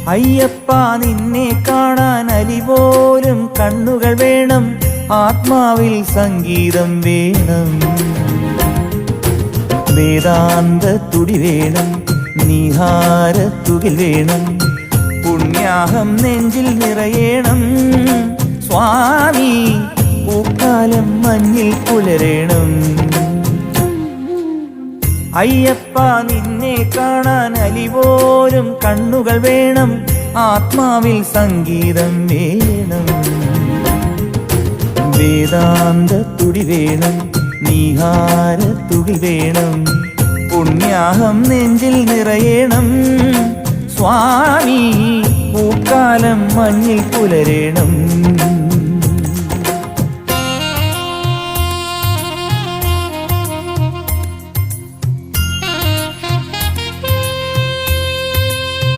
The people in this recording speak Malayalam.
അയ്യപ്പ നിന്നെ കാണാൻ അലിപോലും കണ്ണുകൾ വേണം, ആത്മാവിൽ സംഗീതം വേണം. വേദാന്ത തുടി വേണം, നീഹാരത്തുകിൽ വേണം, പുണ്യാഹം നെഞ്ചിൽ നിറയേണം. സ്വാമി പൂക്കാലം മഞ്ഞിൽ പുലരേണം. അയ്യപ്പ നിന്നെ കാണാൻ അലിപോലും കണ്ണുകൾ വേണം, ആത്മാവിൽ സംഗീതം വേണം. വേദാന്ത തുടി വേണം, നീഹാരത്തുകിൽ വേണം, പുണ്യാഹം നെഞ്ചിൽ നിറയേണം. സ്വാമി പൂക്കാലം മഞ്ഞിൽ പുലരേണം.